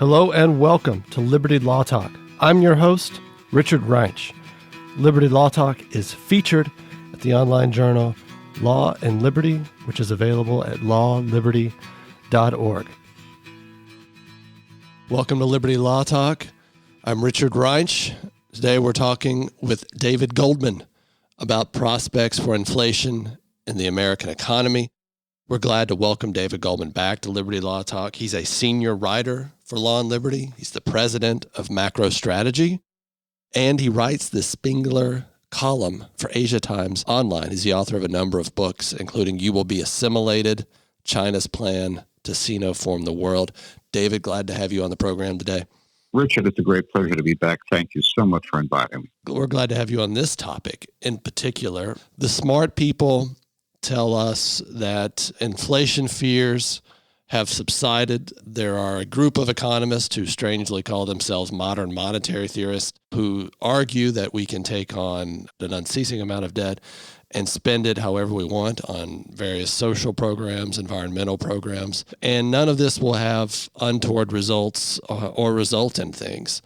Hello and welcome to Liberty Law Talk. I'm your host, Richard Reinsch. Liberty Law Talk is featured at the online journal Law and Liberty, which is available at lawliberty.org. Welcome to Liberty Law Talk. I'm Richard Reinsch. Today we're talking with David Goldman about prospects for inflation in the American economy. We're glad to welcome David Goldman back to Liberty Law Talk. He's a senior writer for Law and Liberty. He's the president of Macrostrategy, and he writes the Spengler column for Asia Times Online. He's the author of a number of books, including You Will Be Assimilated, China's Plan to Sino-Form the World. David, glad to have you on the program today. Richard, it's a great pleasure to be back. Thank you so much for inviting me. We're glad to have you on this topic in particular. The smart people tell us that inflation fears have subsided. There are a group of economists who strangely call themselves modern monetary theorists who argue that we can take on an unceasing amount of debt and spend it however we want on various social programs, environmental programs, and none of this will have untoward results or result in things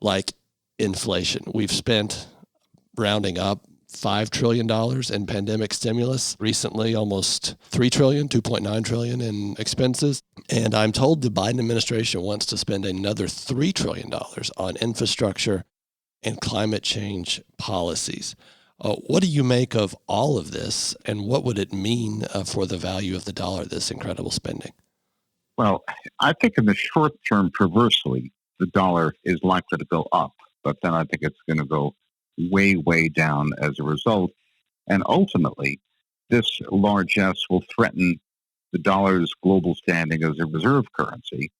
like inflation. We've spent, rounding up, $5 trillion in pandemic stimulus. Recently, almost $3 trillion, $2.9 trillion in expenses. And I'm told the Biden administration wants to spend another $3 trillion on infrastructure and climate change policies. What do you make of all of this, and what would it mean for the value of the dollar, this incredible spending? Well, I think in the short term, perversely, the dollar is likely to go up, but then I think it's going to go way, way down as a result. And ultimately, this largesse will threaten the dollar's global standing as a reserve currency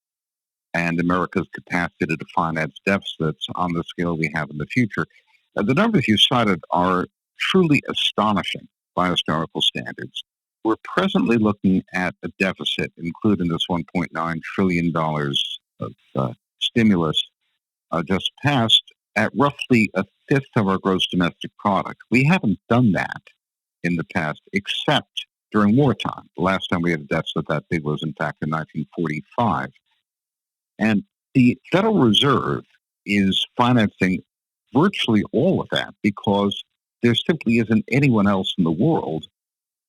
and America's capacity to finance deficits on the scale we have in the future. The numbers you cited are truly astonishing by historical standards. We're presently looking at a deficit, including this $1.9 trillion of stimulus just passed, at roughly a fifth of our gross domestic product. We haven't done that in the past, except during wartime. The last time we had a deficit that big was, in fact, in 1945. And the Federal Reserve is financing virtually all of that because there simply isn't anyone else in the world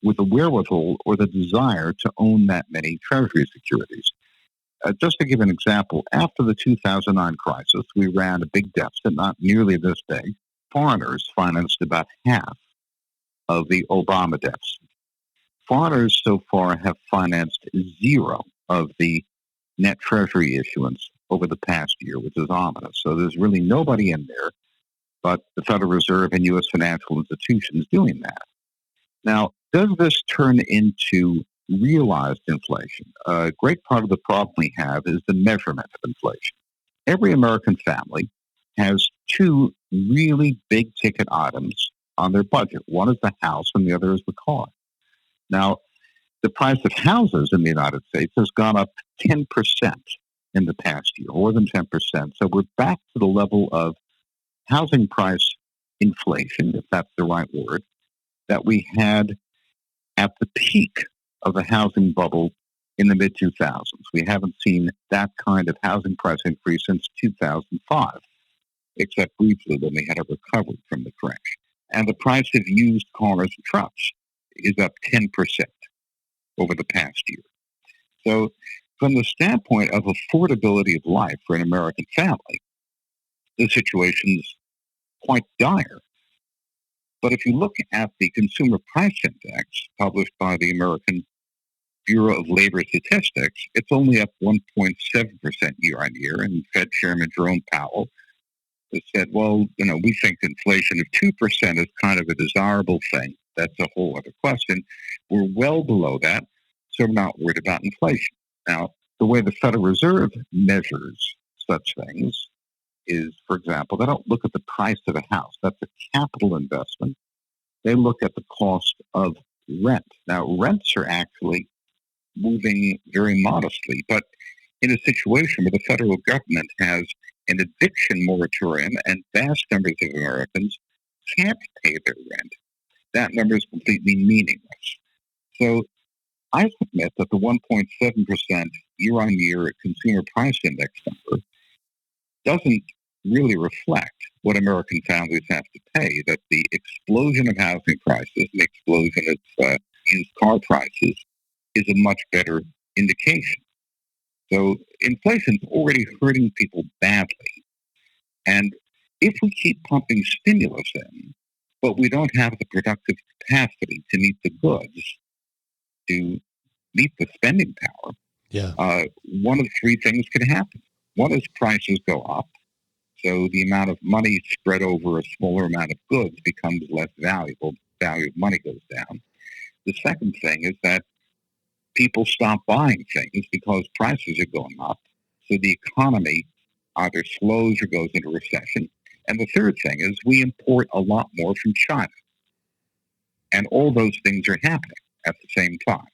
with the wherewithal or the desire to own that many Treasury securities. Just to give an example, after the 2009 crisis, we ran a big deficit, not nearly this big. Foreigners financed about half of the Obama deficit. Foreigners so far have financed zero of the net Treasury issuance over the past year, which is ominous. So there's really nobody in there but the Federal Reserve and U.S. financial institutions doing that. Now, does this turn into realized inflation? A great part of the problem we have is the measurement of inflation. Every American family has two really big ticket items on their budget. One is the house and the other is the car. Now, the price of houses in the United States has gone up 10% in the past year, more than 10%. So we're back to the level of housing price inflation, if that's the right word, that we had at the peak of the housing bubble in the mid-2000s. We haven't seen that kind of housing price increase since 2005, except briefly when we had a recovery from the crash. And the price of used cars and trucks is up 10% over the past year. So from the standpoint of affordability of life for an American family, the situation's quite dire. But if you look at the Consumer Price Index published by the American Bureau of Labor Statistics, it's only up 1.7% year on year. And Fed Chairman Jerome Powell has said, well, we think inflation of 2% is kind of a desirable thing. That's a whole other question. We're well below that, so we're not worried about inflation. Now, the way the Federal Reserve measures such things is, for example, they don't look at the price of a house. That's a capital investment. They look at the cost of rent. Now, rents are actually moving very modestly, but in a situation where the federal government has an eviction moratorium and vast numbers of Americans can't pay their rent, that number is completely meaningless. So I submit that the 1.7% year-on-year consumer price index number doesn't really reflect what American families have to pay, that the explosion of housing prices, the explosion of used car prices is a much better indication. So inflation's already hurting people badly. And if we keep pumping stimulus in, but we don't have the productive capacity to meet the goods, to meet the spending power, one of three things could happen. One is prices go up, so the amount of money spread over a smaller amount of goods becomes less valuable. Value of money goes down. The second thing is that people stop buying things because prices are going up, so the economy either slows or goes into recession. And the third thing is we import a lot more from China. And all those things are happening at the same time.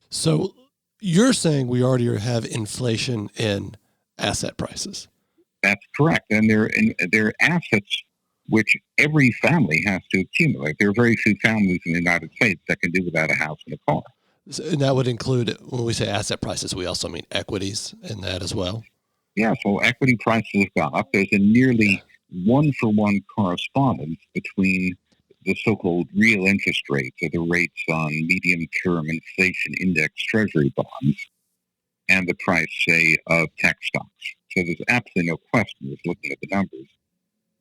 So you're saying we already have inflation in asset prices? That's correct. And they're assets which every family has to accumulate. There are very few families in the United States that can do without a house and a car. And that would include, when we say asset prices, we also mean equities in that as well? Yeah, so equity prices have gone up. There's a nearly one-for-one correspondence between the so-called real interest rates, or the rates on medium-term inflation index treasury bonds, and the price, say, of tech stocks. So there's absolutely no question, just looking at the numbers,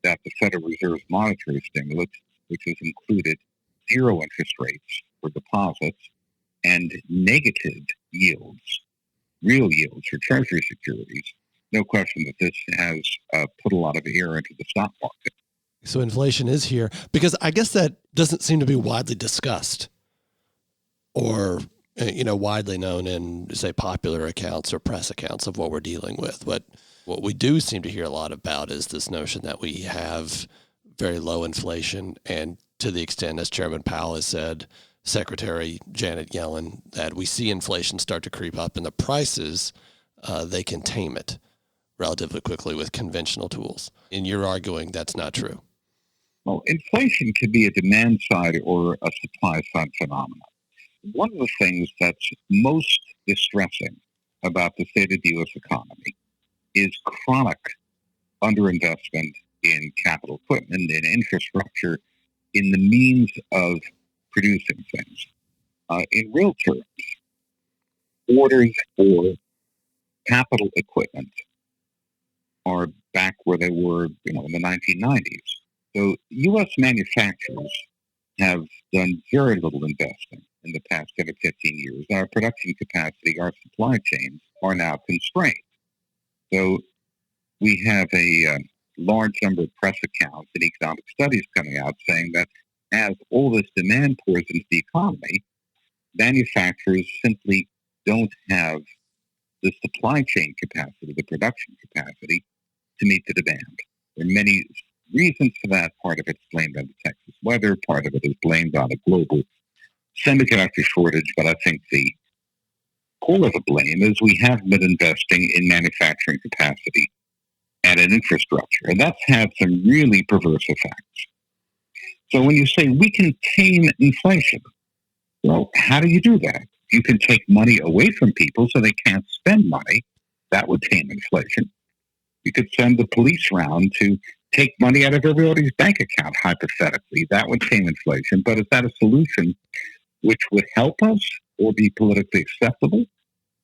that the Federal Reserve's monetary stimulus, which has included zero interest rates for deposits and negative yields, real yields for treasury securities, no question that this has put a lot of air into the stock market. So inflation is here, because I guess that doesn't seem to be widely discussed or, widely known in, say, popular accounts or press accounts of what we're dealing with. But what we do seem to hear a lot about is this notion that we have very low inflation, and to the extent, as Chairman Powell has said, Secretary Janet Yellen, that we see inflation start to creep up, and the prices, they can tame it relatively quickly with conventional tools. And you're arguing that's not true. Well, inflation can be a demand side or a supply side phenomenon. One of the things that's most distressing about the state of the U.S. economy is chronic underinvestment in capital equipment, in infrastructure, in the means of producing things. In real terms, orders for capital equipment are back where they were, in the 1990s. So U.S. manufacturers have done very little investing in the past 10 or 15 years. Our production capacity, our supply chains are now constrained. So we have a large number of press accounts and economic studies coming out saying that as all this demand pours into the economy, manufacturers simply don't have the supply chain capacity, the production capacity to meet the demand. There are many reasons for that. Part of it's blamed on the Texas weather. Part of it is blamed on a global semiconductor shortage. But I think the core of the blame is we haven't been investing in manufacturing capacity and in infrastructure. And that's had some really perverse effects. So when you say we can tame inflation, well, how do you do that? You can take money away from people so they can't spend money. That would tame inflation. You could send the police around to take money out of everybody's bank account, hypothetically. That would tame inflation. But is that a solution which would help us or be politically acceptable?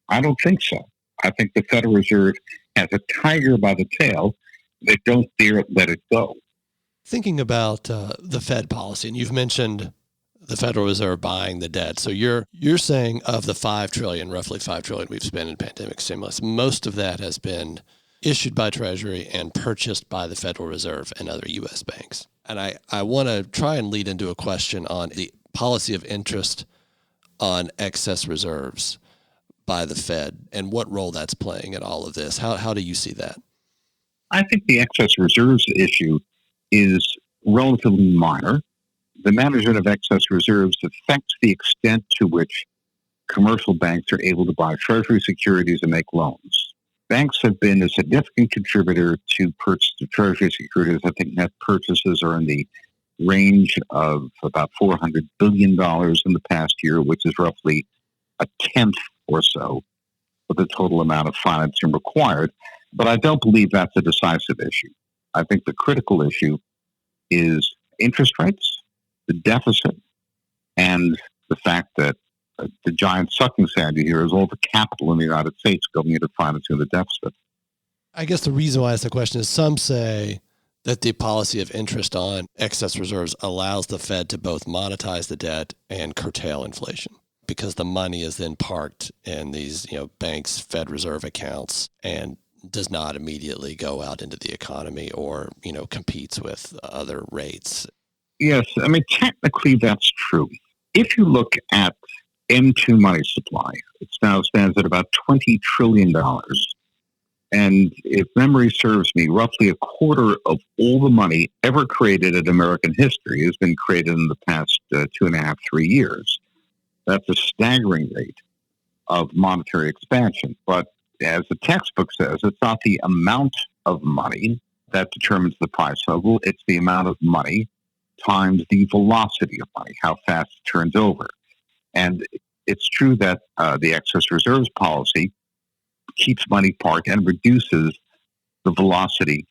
I don't think so. I think the Federal Reserve has a tiger by the tail. They don't dare let it go. Thinking about the Fed policy, and you've mentioned the Federal Reserve buying the debt. So you're saying of the roughly $5 trillion we've spent in pandemic stimulus, most of that has been issued by Treasury and purchased by the Federal Reserve and other U.S. banks. And I want to try and lead into a question on the policy of interest on excess reserves by the Fed and what role that's playing in all of this. How do you see that? I think the excess reserves issue is relatively minor. The management of excess reserves affects the extent to which commercial banks are able to buy Treasury securities and make loans. Banks have been a significant contributor to purchase of Treasury securities. I think net purchases are in the range of about $400 billion in the past year, which is roughly a tenth or so of the total amount of financing required. But I don't believe that's a decisive issue. I think the critical issue is interest rates, the deficit, and the fact that the giant sucking sound you hear is all the capital in the United States going into financing the deficit. I guess the reason why I ask the question is some say that the policy of interest on excess reserves allows the Fed to both monetize the debt and curtail inflation because the money is then parked in these, banks' Fed Reserve accounts and does not immediately go out into the economy or, competes with other rates. Yes, I mean, technically that's true. If you look at M2 money supply, it now stands at about $20 trillion. And if memory serves me, roughly a quarter of all the money ever created in American history has been created in the past 2.5, 3 years. That's a staggering rate of monetary expansion. But as the textbook says, it's not the amount of money that determines the price level. It's the amount of money times the velocity of money, how fast it turns over. And it's true that the excess reserves policy keeps money parked and reduces the velocity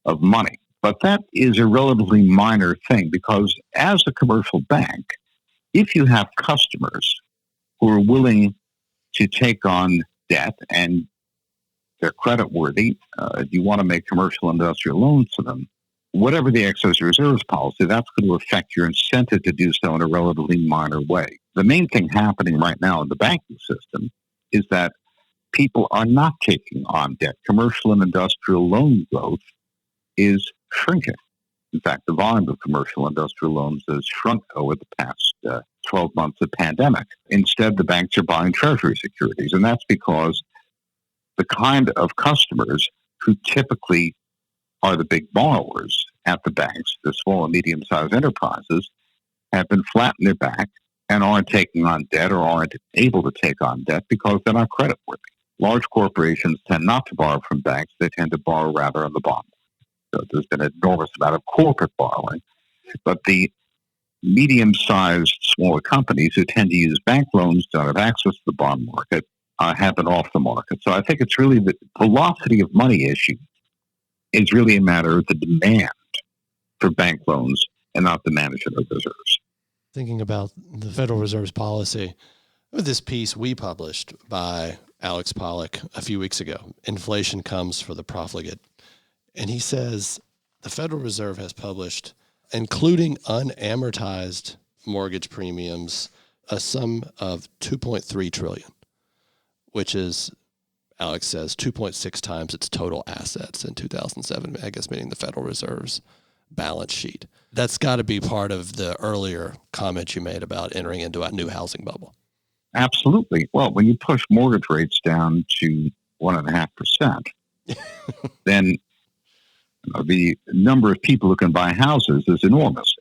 of money. But that is a relatively minor thing because as a commercial bank, if you have customers who are willing to take on debt and they're creditworthy, if you want to make commercial industrial loans to them, whatever the excess reserves policy, that's going to affect your incentive to do so in a relatively minor way. The main thing happening right now in the banking system is that people are not taking on debt. Commercial and industrial loan growth is shrinking. In fact, the volume of commercial industrial loans has shrunk over the past 12 months of pandemic. Instead, the banks are buying treasury securities, and that's because the kind of customers who typically are the big borrowers at the banks, the small and medium-sized enterprises, have been flat in their back and aren't taking on debt or aren't able to take on debt because they're not creditworthy. Large corporations tend not to borrow from banks. They tend to borrow rather on the bond. So there's been an enormous amount of corporate borrowing. But the medium-sized, smaller companies who tend to use bank loans don't have access to the bond market, have been off the market. So I think it's really the velocity of money issue is really a matter of the demand for bank loans and not the management of reserves. Thinking about the Federal Reserve's policy, with this piece we published by Alex Pollock a few weeks ago, Inflation Comes for the Profligate. And he says the Federal Reserve has published, including unamortized mortgage premiums, a sum of $2.3 trillion, which is, Alex says, 2.6 times its total assets in 2007, I guess meaning the Federal Reserve's balance sheet. That's got to be part of the earlier comment you made about entering into a new housing bubble. Absolutely. Well, when you push mortgage rates down to 1.5%, then the number of people who can buy houses is enormous.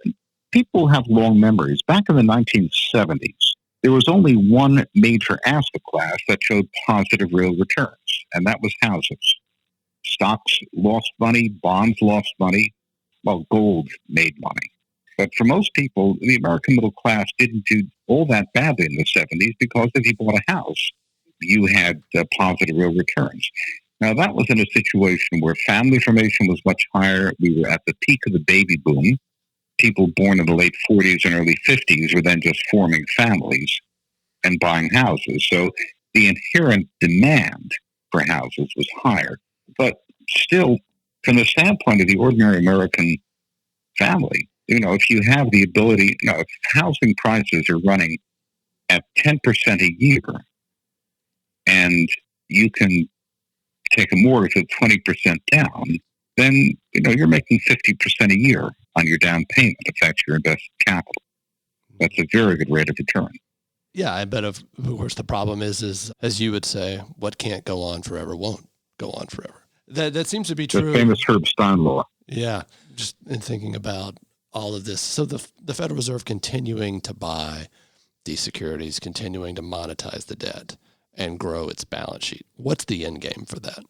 People have long memories. Back in the 1970s, there was only one major asset class that showed positive real returns, and that was houses. Stocks lost money, bonds lost money, well, gold made money. But for most people, the American middle class didn't do all that badly in the 70s because if you bought a house, you had positive real returns. Now, that was in a situation where family formation was much higher. We were at the peak of the baby boom. People born in the late 40s and early 50s were then just forming families and buying houses. So the inherent demand for houses was higher. But still, from the standpoint of the ordinary American family, if you have the ability, if housing prices are running at 10% a year and you can take a mortgage at 20% down, then, you're making 50% a year on your down payment if that's your invested capital. That's a very good rate of return. Yeah, I bet of course the problem is as you would say, what can't go on forever won't go on forever. That seems to be true. The famous Herb Stein law. Yeah, just in thinking about all of this. So the Federal Reserve continuing to buy these securities, continuing to monetize the debt and grow its balance sheet. What's the end game for that?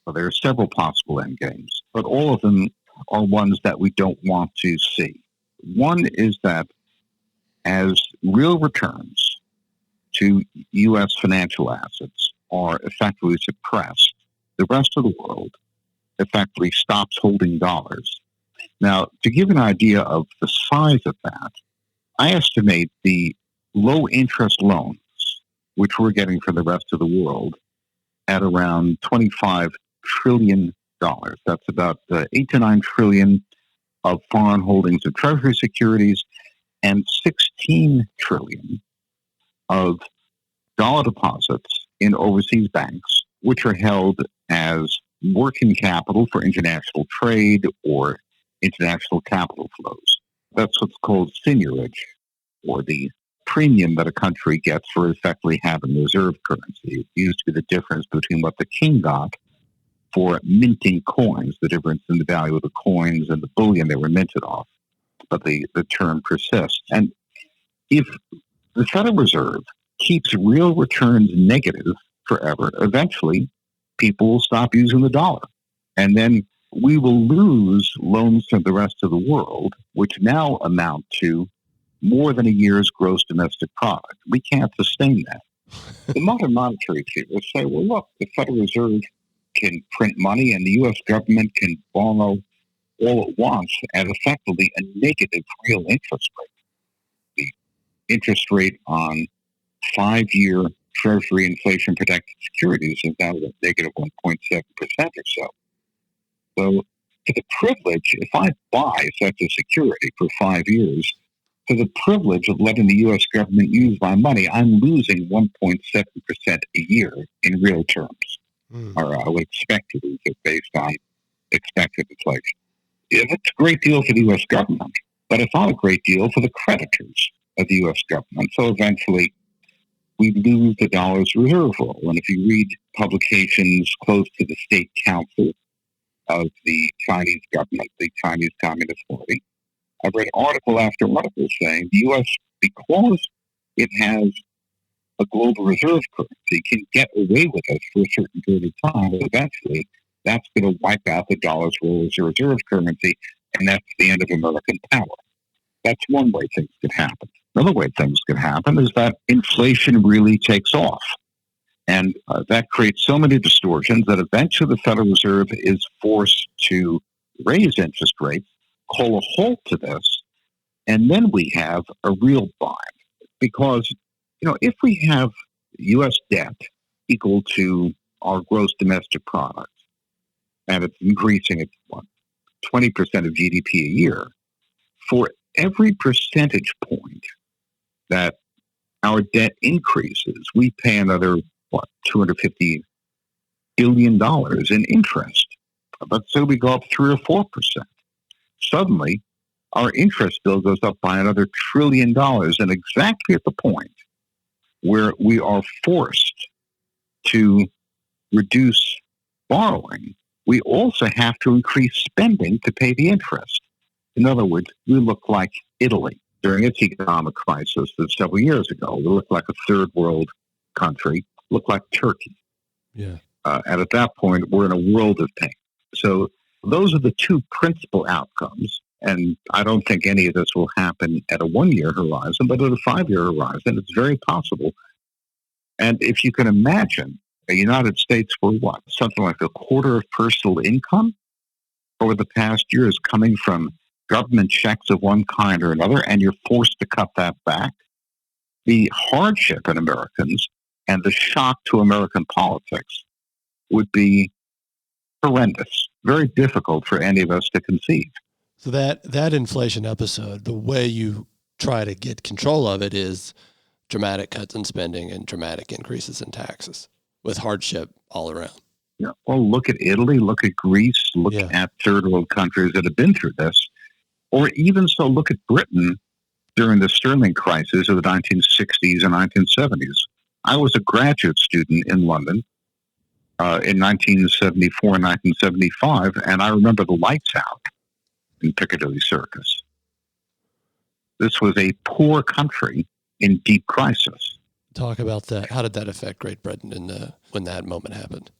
Well, there are several possible end games, but all of them are ones that we don't want to see. One is that as real returns to U.S. financial assets are effectively suppressed, the rest of the world effectively stops holding dollars. Now, to give an idea of the size of that, I estimate the low-interest loans, which we're getting from the rest of the world, at around $25 trillion. That's about 8 to 9 trillion of foreign holdings of Treasury securities and 16 trillion of dollar deposits in overseas banks, which are held as working capital for international trade or international capital flows. That's what's called seigniorage, or the premium that a country gets for effectively having reserve currency. It used to be the difference between what the king got for minting coins, the difference in the value of the coins and the bullion they were minted off. But the term persists. And if the Federal Reserve keeps real returns negative forever, eventually people will stop using the dollar. And then we will lose loans to the rest of the world, which now amount to more than a year's gross domestic product. We can't sustain that. The modern monetary theorists say, well, look, the Federal Reserve can print money and the U.S. government can borrow all at once at effectively a negative real interest rate. The interest rate on 5-year Treasury inflation-protected securities is now at negative 1.7% or so. So for the privilege, if I buy such a security for 5 years, for the privilege of letting the U.S. government use my money, I'm losing 1.7% a year in real terms. Or I would expect to lose it based on expected inflation. It's a great deal for the U.S. government, but it's not a great deal for the creditors of the U.S. government. So eventually, we lose the dollar's reserve role. And if you read publications close to the State Council of the Chinese government, the Chinese Communist Party, I've read article after article saying the U.S., because it has a global reserve currency, can get away with it for a certain period of time. But eventually, that's going to wipe out the dollar's role as a reserve currency, and that's the end of American power. That's one way things could happen. Another way things could happen is that inflation really takes off. And that creates so many distortions that eventually the Federal Reserve is forced to raise interest rates, call a halt to this, and then we have a real bind. Because, if we have U.S. debt equal to our gross domestic product, and it's increasing at 20% of GDP a year, for every percentage point that our debt increases, we pay another, $250 billion in interest. But so we go up 3 or 4%. Suddenly, our interest bill goes up by another $1 trillion, and exactly at the point where we are forced to reduce borrowing, we also have to increase spending to pay the interest. In other words, we look like Italy during its economic crisis several years ago. We look like a third world country, look like Turkey. Yeah. And at that point, we're in a world of pain. So those are the two principal outcomes. And I don't think any of this will happen at a 1-year horizon, but at a 5-year horizon, it's very possible. And if you can imagine the United States where something like a quarter of personal income over the past year is coming from government checks of one kind or another, and you're forced to cut that back, the hardship in Americans and the shock to American politics would be horrendous, very difficult for any of us to conceive. So that inflation episode, the way you try to get control of it is dramatic cuts in spending and dramatic increases in taxes with hardship all around. Yeah. Well, look at Italy, look at Greece, look at third world countries that have been through this. Or even so, look at Britain during the sterling crisis of the 1960s and 1970s. I was a graduate student in London in 1974 and 1975, and I remember the lights out in Piccadilly Circus. This was a poor country in deep crisis. Talk about that. How did that affect Great Britain when that moment happened?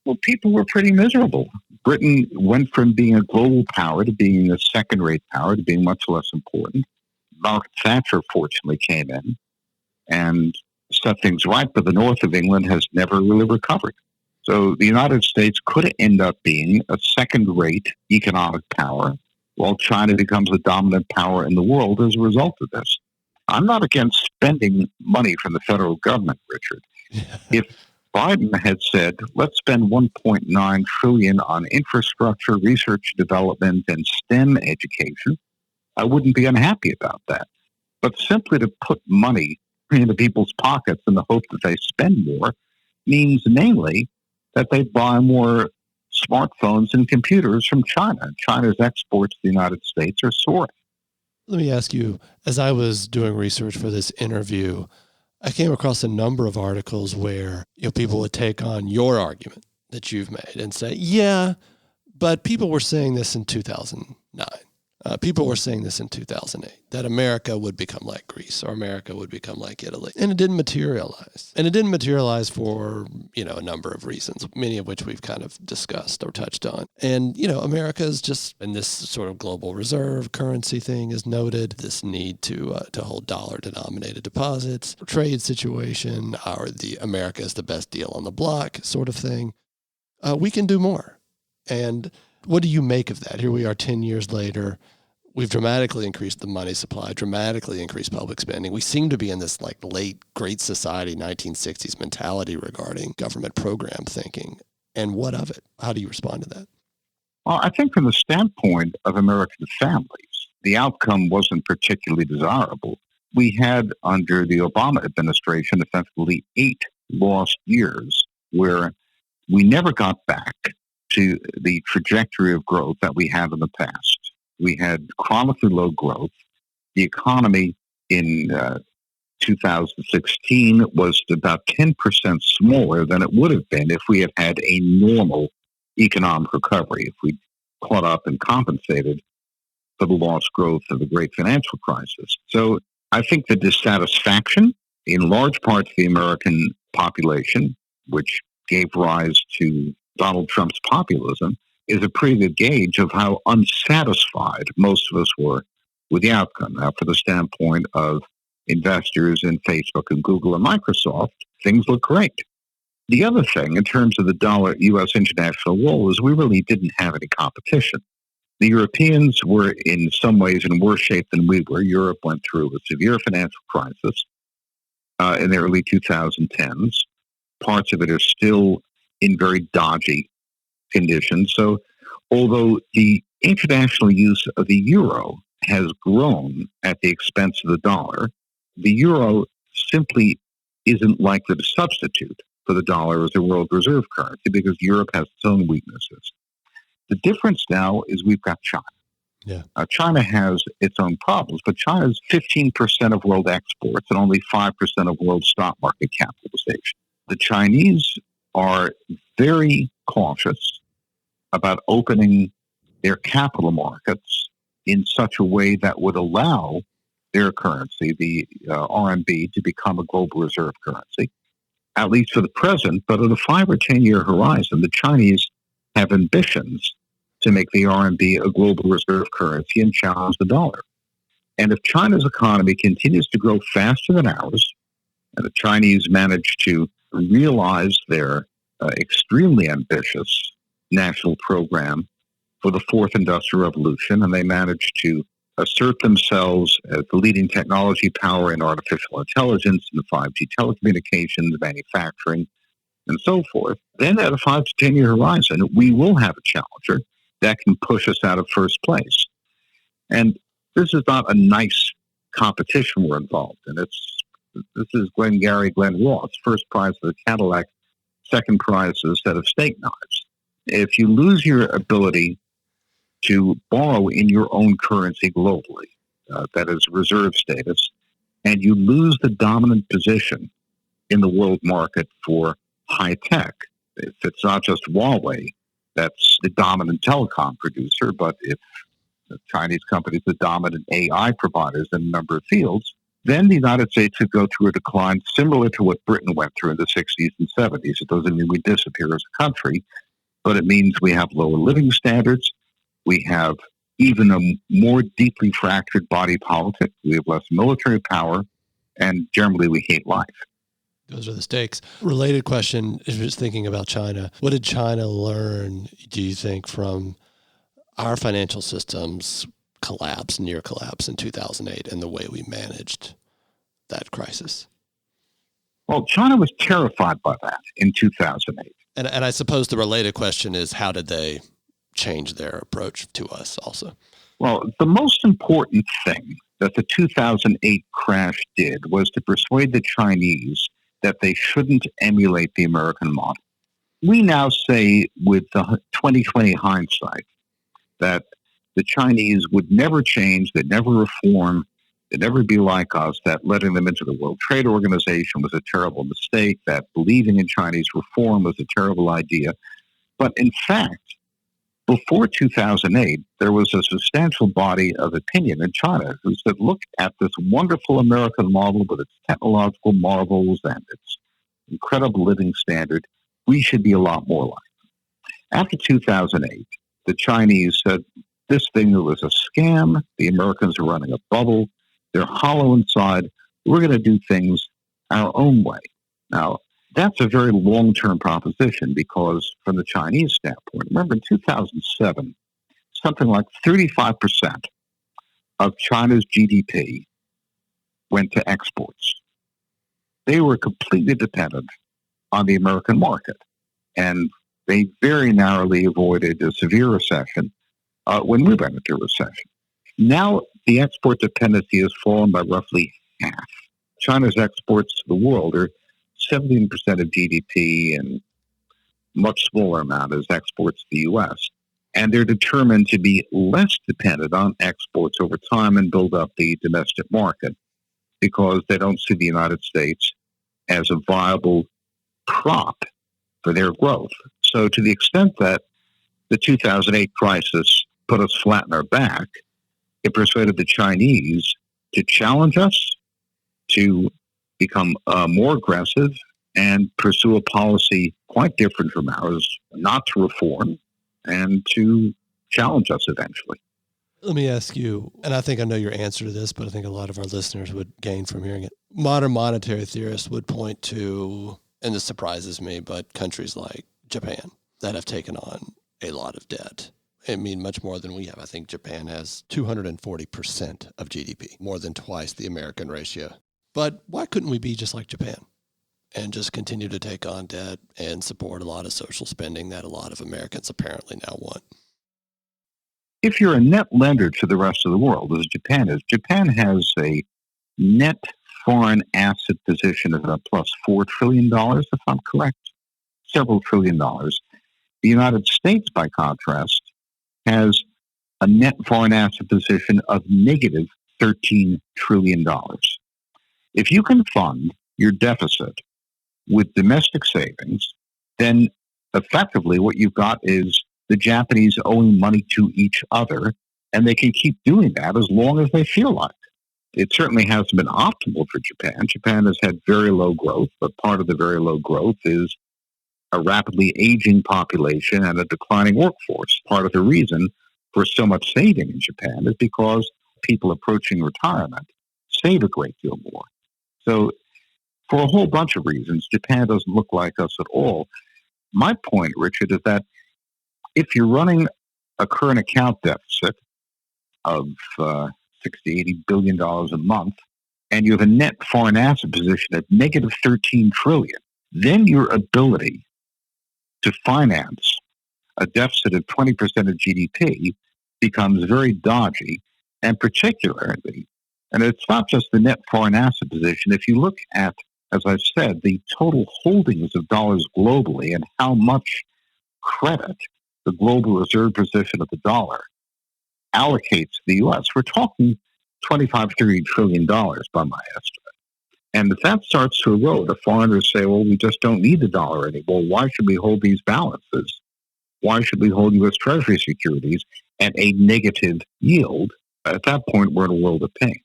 Well, people were pretty miserable. Britain went from being a global power to being a second-rate power to being much less important. Margaret Thatcher, fortunately, came in and set things right, but the north of England has never really recovered. So the United States could end up being a second-rate economic power while China becomes a dominant power in the world as a result of this. I'm not against spending money from the federal government, Richard. If Biden had said, let's spend $1.9 trillion on infrastructure, research, development, and STEM education, I wouldn't be unhappy about that. But simply to put money into people's pockets in the hope that they spend more means mainly that they buy more smartphones and computers from China. China's exports to the United States are soaring. Let me ask you, as I was doing research for this interview, I came across a number of articles where people would take on your argument that you've made and say, yeah, but people were saying this in 2009. People were saying this in 2008, that America would become like Greece or America would become like Italy. And it didn't materialize. And it didn't materialize for, a number of reasons, many of which we've kind of discussed or touched on. And, America is just, in this sort of global reserve currency thing is noted, this need to hold dollar-denominated deposits, trade situation, America is the best deal on the block sort of thing. We can do more. And what do you make of that? Here we are 10 years later. We've dramatically increased the money supply, dramatically increased public spending. We seem to be in this late Great Society 1960s mentality regarding government program thinking. And what of it? How do you respond to that? Well, I think from the standpoint of American families, the outcome wasn't particularly desirable. We had, under the Obama administration, effectively 8 lost years where we never got back to the trajectory of growth that we had in the past. We had chronically low growth. The economy in 2016 was about 10% smaller than it would have been if we had had a normal economic recovery, if we caught up and compensated for the lost growth of the great financial crisis. So I think the dissatisfaction in large parts of the American population, which gave rise to Donald Trump's populism, is a pretty good gauge of how unsatisfied most of us were with the outcome. Now, for the standpoint of investors in Facebook and Google and Microsoft, things look great. The other thing, in terms of the dollar U.S. international role, is we really didn't have any competition. The Europeans were in some ways in worse shape than we were. Europe went through a severe financial crisis in the early 2010s. Parts of it are still in very dodgy conditions. So although the international use of the euro has grown at the expense of the dollar, the euro simply isn't likely to substitute for the dollar as a world reserve currency because Europe has its own weaknesses. The difference now is we've got China. Yeah. China has its own problems, but China is 15% of world exports and only 5% of world stock market capitalization. The Chinese are very cautious about opening their capital markets in such a way that would allow their currency, the RMB, to become a global reserve currency, at least for the present. But at a 5 or 10 year horizon, the Chinese have ambitions to make the RMB a global reserve currency and challenge the dollar. And if China's economy continues to grow faster than ours, and the Chinese manage to realize their extremely ambitious national program for the fourth industrial revolution, and they managed to assert themselves as the leading technology power in artificial intelligence and 5G telecommunications, manufacturing, and so forth, then at a 5 to 10 year horizon, we will have a challenger that can push us out of first place. And this is not a nice competition we're involved in. This is Glenn Ross, first prize of the Cadillac, second prize is a set of steak knives. If you lose your ability to borrow in your own currency globally, that is reserve status, and you lose the dominant position in the world market for high tech, if it's not just Huawei that's the dominant telecom producer, but if the Chinese companies are the dominant AI providers in a number of fields, then the United States could go through a decline similar to what Britain went through in the 60s and 70s. It doesn't mean we disappear as a country, but it means we have lower living standards. We have even a more deeply fractured body politic. We have less military power, and generally we hate life. Those are the stakes. Related question, just thinking about China. What did China learn, do you think, from our financial system's collapse, near collapse in 2008 and the way we managed that crisis? Well, China was terrified by that in 2008. And I suppose the related question is, how did they change their approach to us also? Well, the most important thing that the 2008 crash did was to persuade the Chinese that they shouldn't emulate the American model. We now say with the 2020 hindsight that the Chinese would never change, they'd never reform, they'd never be like us, that letting them into the World Trade Organization was a terrible mistake, that believing in Chinese reform was a terrible idea. But in fact, before 2008, there was a substantial body of opinion in China who said, look at this wonderful American model with its technological marvels and its incredible living standard. We should be a lot more like them. After 2008, the Chinese said, this thing was a scam. The Americans are running a bubble. They're hollow inside. We're going to do things our own way. Now, that's a very long-term proposition because from the Chinese standpoint, remember in 2007, something like 35% of China's GDP went to exports. They were completely dependent on the American market, and they very narrowly avoided a severe recession when we went into recession. Now, the export dependency has fallen by roughly half. China's exports to the world are 17% of GDP, and much smaller amount is exports to the U.S. And they're determined to be less dependent on exports over time and build up the domestic market because they don't see the United States as a viable prop for their growth. So to the extent that the 2008 crisis put us flat on our back, it persuaded the Chinese to challenge us, to become more aggressive and pursue a policy quite different from ours, not to reform and to challenge us eventually. Let me ask you, and I think I know your answer to this, but I think a lot of our listeners would gain from hearing it. Modern monetary theorists would point to, and this surprises me, but countries like Japan that have taken on a lot of debt. I mean, much more than we have. I think Japan has 240% of GDP, more than twice the American ratio. But why couldn't we be just like Japan and just continue to take on debt and support a lot of social spending that a lot of Americans apparently now want? If you're a net lender to the rest of the world, as Japan is, Japan has a net foreign asset position of about plus $4 trillion, if I'm correct, several $1 trillion. The United States, by contrast, has a net foreign asset position of negative $13 trillion. If you can fund your deficit with domestic savings, then effectively what you've got is the Japanese owing money to each other, and they can keep doing that as long as they feel like. It certainly hasn't been optimal for Japan. Japan has had very low growth, but part of the very low growth is a rapidly aging population and a declining workforce. Part of the reason for so much saving in Japan is because people approaching retirement save a great deal more. So for a whole bunch of reasons, Japan doesn't look like us at all. My point, Richard, is that if you're running a current account deficit of $60, $80 billion a month, and you have a net foreign asset position at negative $13 trillion, then your ability to finance a deficit of 20% of GDP becomes very dodgy, and particularly, and it's not just the net foreign asset position. If you look at, as I've said, the total holdings of dollars globally and how much credit the global reserve position of the dollar allocates to the U.S., we're talking $25, $30 trillion by my estimate. And if that starts to erode, the foreigners say, well, we just don't need the dollar anymore. Why should we hold these balances? Why should we hold U.S. Treasury securities at a negative yield? At that point, we're in a world of pain.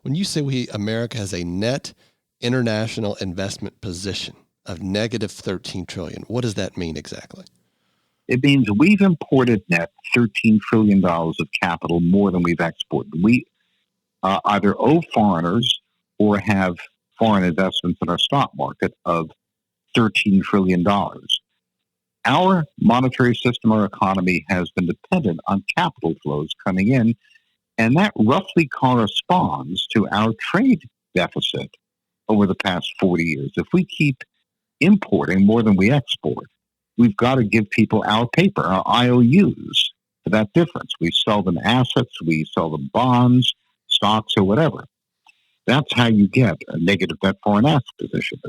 When you say America has a net international investment position of negative $13 trillion, what does that mean exactly? It means we've imported net $13 trillion of capital more than we've exported. We either owe foreigners or have foreign investments in our stock market of $13 trillion. Our monetary system, our economy has been dependent on capital flows coming in, and that roughly corresponds to our trade deficit over the past 40 years. If we keep importing more than we export, we've got to give people our paper, our IOUs, for that difference. We sell them assets, we sell them bonds, stocks, or whatever. That's how you get a negative net foreign asset position.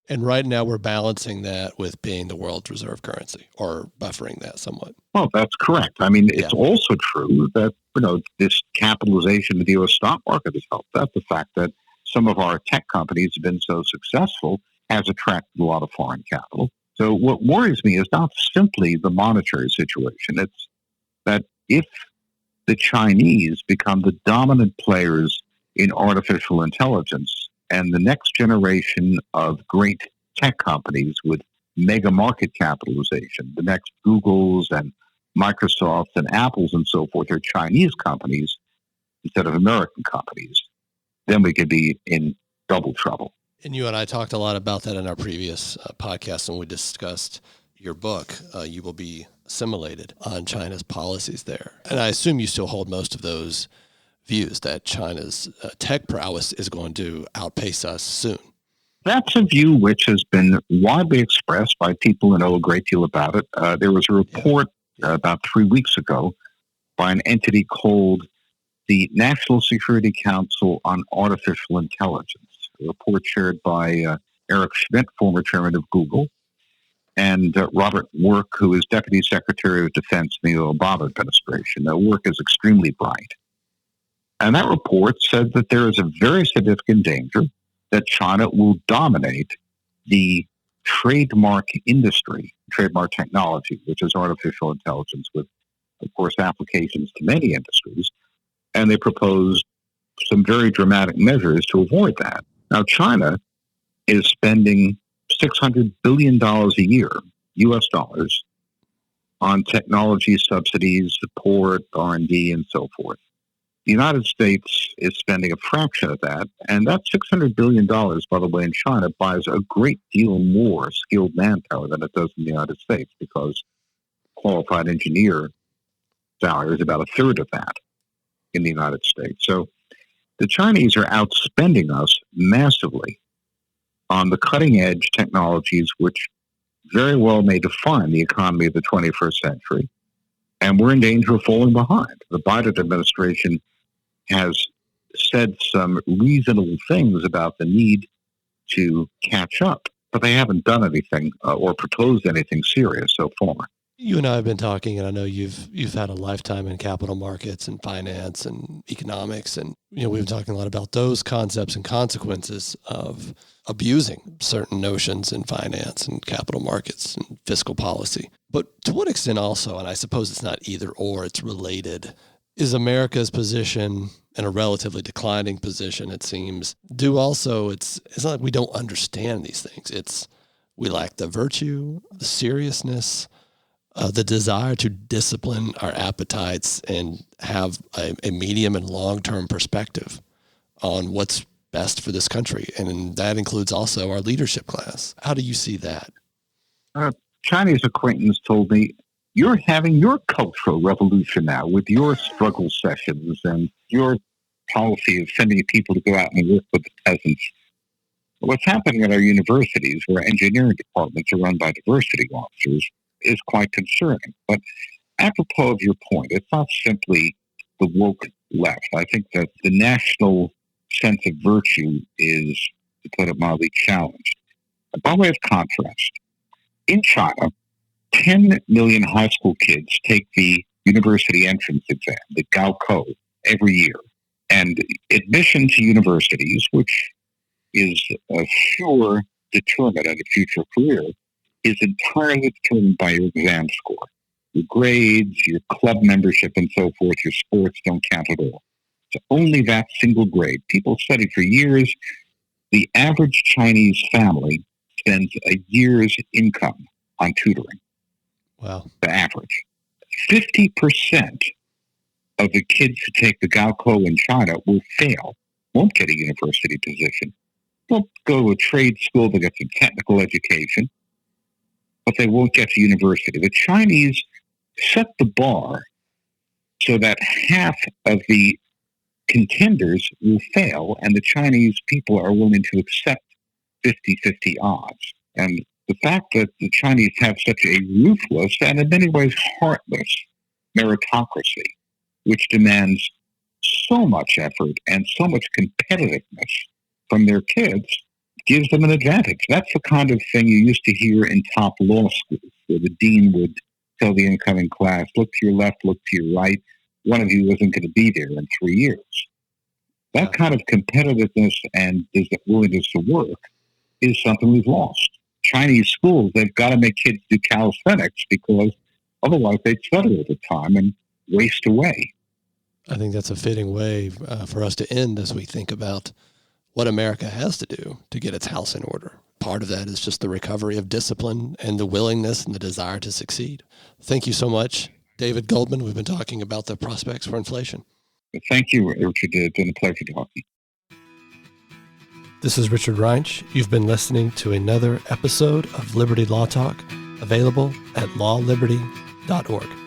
And right now we're balancing that with being the world's reserve currency, or buffering that somewhat. Well, that's correct. I mean, it's also true that, this capitalization of the U.S. stock market has helped. That's the fact that some of our tech companies have been so successful has attracted a lot of foreign capital. So what worries me is not simply the monetary situation. It's that if the Chinese become the dominant players in artificial intelligence and the next generation of great tech companies with mega market capitalization, the next Googles and Microsofts and Apples and so forth are Chinese companies instead of American companies, then we could be in double trouble. And you and I talked a lot about that in our previous podcast when we discussed your book, You Will Be Assimilated, on China's policies there. And I assume you still hold most of those views that China's tech prowess is going to outpace us soon. That's a view which has been widely expressed by people who know a great deal about it. There was a report about 3 weeks ago by an entity called the National Security Council on Artificial Intelligence, a report chaired by Eric Schmidt, former chairman of Google, and Robert Work, who is Deputy Secretary of Defense in the Obama administration. Work is extremely bright. And that report said that there is a very significant danger that China will dominate the trademark industry, trademark technology, which is artificial intelligence with, of course, applications to many industries. And they proposed some very dramatic measures to avoid that. Now, China is spending $600 billion a year, U.S. dollars, on technology subsidies, support, R&D, and so forth. The United States is spending a fraction of that, and that $600 billion, by the way, in China buys a great deal more skilled manpower than it does in the United States, because qualified engineer salary is about a third of that in the United States. So the Chinese are outspending us massively on the cutting-edge technologies which very well may define the economy of the 21st century, and we're in danger of falling behind. The Biden administration has said some reasonable things about the need to catch up, but they haven't done anything or proposed anything serious so far. You and I have been talking, and I know you've had a lifetime in capital markets and finance and economics, and we've been talking a lot about those concepts and consequences of abusing certain notions in finance and capital markets and fiscal policy. But to what extent also, and I suppose it's not either or, it's related, is America's position in a relatively declining position, it seems, it's not like we don't understand these things. It's we lack the virtue, the seriousness, the desire to discipline our appetites and have a medium and long-term perspective on what's best for this country. And that includes also our leadership class. How do you see that? Chinese acquaintance told me, you're having your cultural revolution now with your struggle sessions and your policy of sending people to go out and work with the peasants. What's happening at our universities, where engineering departments are run by diversity officers, is quite concerning. But apropos of your point, it's not simply the woke left. I think that the national sense of virtue is, to put it mildly, challenged. By way of contrast, in China, 10 million high school kids take the university entrance exam, the Gaokao, every year. And admission to universities, which is a sure determinant of a future career, is entirely determined by your exam score. Your grades, your club membership, and so forth, your sports don't count at all. It's only that single grade. People study for years. The average Chinese family spends a year's income on tutoring. Wow. The average. 50% of the kids who take the Gaokao in China will fail, won't get a university position. They'll go to a trade school, they'll get some technical education, but they won't get to university. The Chinese set the bar so that half of the contenders will fail, and the Chinese people are willing to accept 50-50 odds. And the fact that the Chinese have such a ruthless and in many ways heartless meritocracy, which demands so much effort and so much competitiveness from their kids, gives them an advantage. That's the kind of thing you used to hear in top law schools, where the dean would tell the incoming class, look to your left, look to your right. One of you isn't going to be there in 3 years. That kind of competitiveness and willingness to work is something we've lost. Chinese schools, they've got to make kids do calisthenics because otherwise they'd stutter over time and waste away. I think that's a fitting way for us to end as we think about what America has to do to get its house in order. Part of that is just the recovery of discipline and the willingness and the desire to succeed. Thank you so much, David Goldman. We've been talking about the prospects for inflation. Thank you, Richard. It's been a pleasure talking. This is Richard Reinsch. You've been listening to another episode of Liberty Law Talk, available at lawliberty.org.